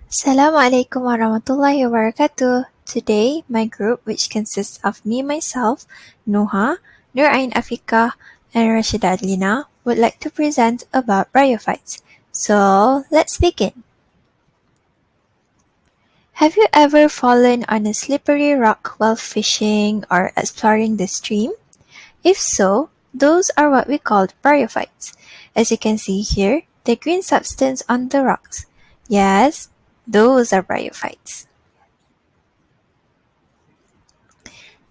Assalamualaikum warahmatullahi wabarakatuh. Today, my group, which consists of me, myself, Nuha, Nurain Afiqah, and Rasyida Adlina, would like to present about bryophytes. So, let's begin. Have you ever fallen on a slippery rock while fishing or exploring the stream? If so, those are what we call bryophytes. As you can see here, the green substance on the rocks. Yes, those are bryophytes.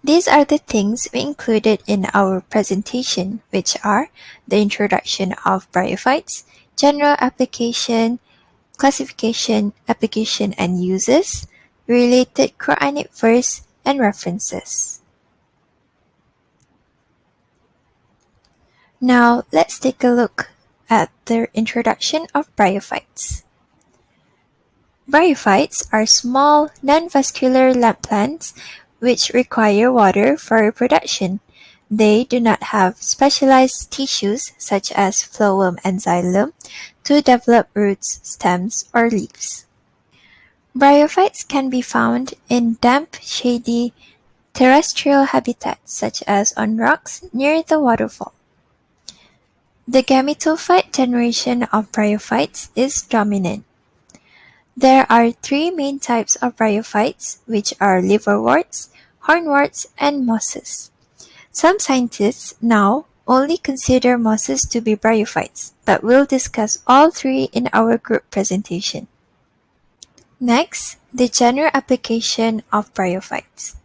These are the things we included in our presentation, which are the introduction of bryophytes, general application, classification, application and uses, related Quranic verse, and references. Now, let's take a look at the introduction of bryophytes. Bryophytes are small, non-vascular land plants which require water for reproduction. They do not have specialized tissues such as phloem and xylem to develop roots, stems, or leaves. Bryophytes can be found in damp, shady, terrestrial habitats such as on rocks near the waterfall. The gametophyte generation of bryophytes is dominant. There are three main types of bryophytes, which are liverworts, hornworts, and mosses. Some scientists now only consider mosses to be bryophytes, but we'll discuss all three in our group presentation. Next, the general application of bryophytes.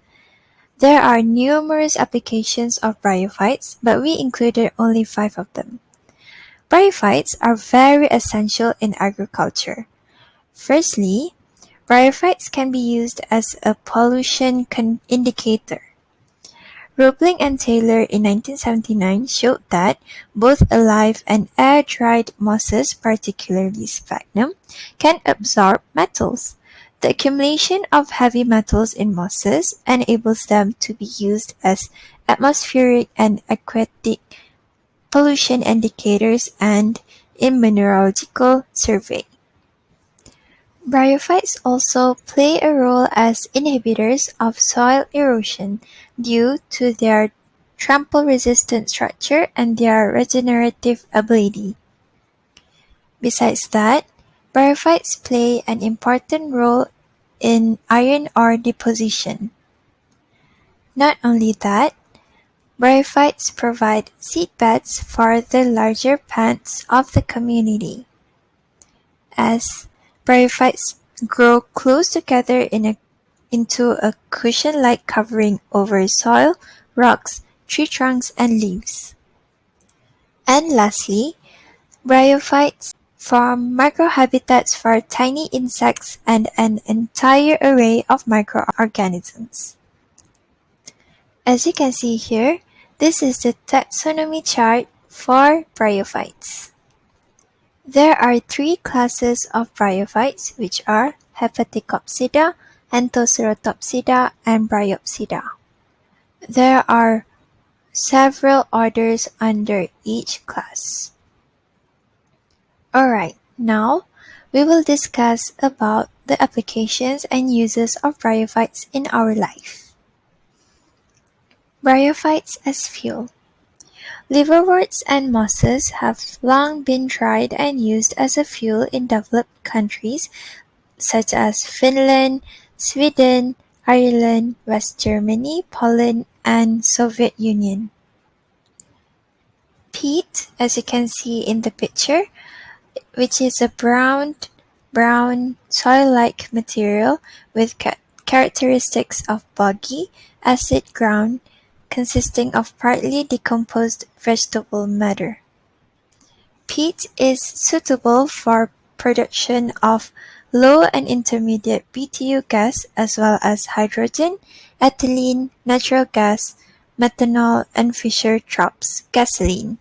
There are numerous applications of bryophytes, but we included only 5 of them. Bryophytes are very essential in agriculture. Firstly, bryophytes can be used as a pollution indicator. Roebling and Taylor in 1979 showed that both alive and air-dried mosses, particularly sphagnum, can absorb metals. The accumulation of heavy metals in mosses enables them to be used as atmospheric and aquatic pollution indicators and in mineralogical survey. Bryophytes also play a role as inhibitors of soil erosion due to their trample-resistant structure and their regenerative ability. Besides that, bryophytes play an important role in iron ore deposition. Not only that, bryophytes provide seedbeds for the larger plants of the community. As bryophytes grow close together into a cushion-like covering over soil, rocks, tree trunks, and leaves. And lastly, bryophytes form microhabitats for tiny insects and an entire array of microorganisms. As you can see here, this is the taxonomy chart for bryophytes. There are 3 classes of bryophytes, which are Hepaticopsida, Anthoceratopsida, and Bryopsida. There are several orders under each class. Alright, now we will discuss about the applications and uses of bryophytes in our life. Bryophytes as fuel. Liverworts and mosses have long been tried and used as a fuel in developed countries such as Finland, Sweden, Ireland, West Germany, Poland, and Soviet Union. Peat, as you can see in the picture, which is a brown soil-like material with characteristics of boggy, acid ground consisting of partly decomposed vegetable matter. Peat is suitable for production of low and intermediate BTU gas as well as hydrogen, ethylene, natural gas, methanol, and Fischer-Tropsch gasoline.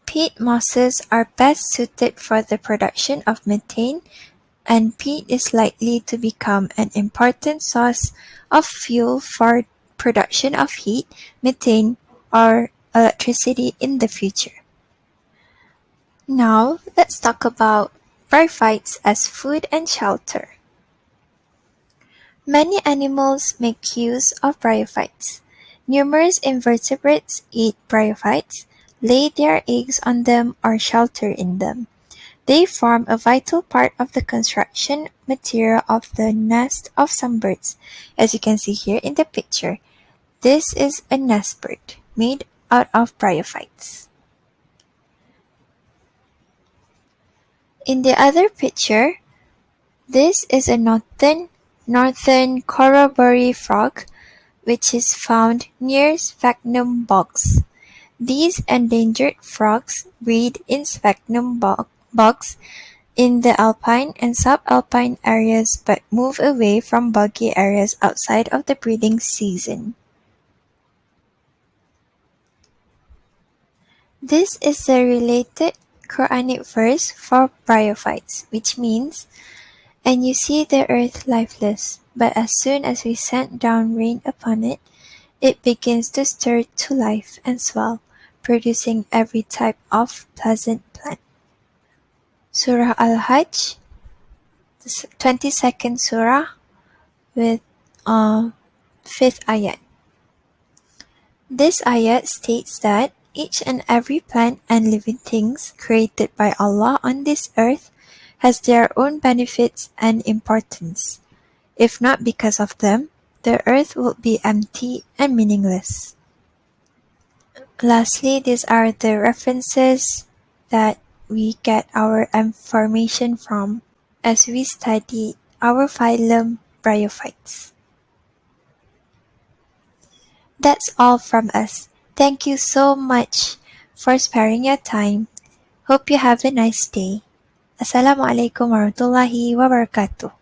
Peat mosses are best suited for the production of methane, and peat is likely to become an important source of fuel for production of heat, methane, or electricity in the future. Now, let's talk about bryophytes as food and shelter. Many animals make use of bryophytes. Numerous invertebrates eat bryophytes, lay their eggs on them, or shelter in them. They form a vital part of the construction material of the nest of some birds, as you can see here in the picture. This is a nest bird made out of bryophytes. In the other picture, this is a northern corroboree frog, which is found near sphagnum bogs. These endangered frogs breed in sphagnum bogs in the alpine and subalpine areas but move away from boggy areas outside of the breeding season. This is the related Quranic verse for bryophytes, which means, "And you see the earth lifeless, but as soon as we sent down rain upon it, it begins to stir to life and swell, producing every type of pleasant plant." Surah Al-Hajj, the 22nd surah, with 5th ayat. This ayat states that each and every plant and living things created by Allah on this earth has their own benefits and importance. If not because of them, the earth would be empty and meaningless. Lastly, these are the references that we get our information from as we study our phylum Bryophytes. That's all from us. Thank you so much for sparing your time. Hope you have a nice day. Assalamualaikum warahmatullahi wabarakatuh.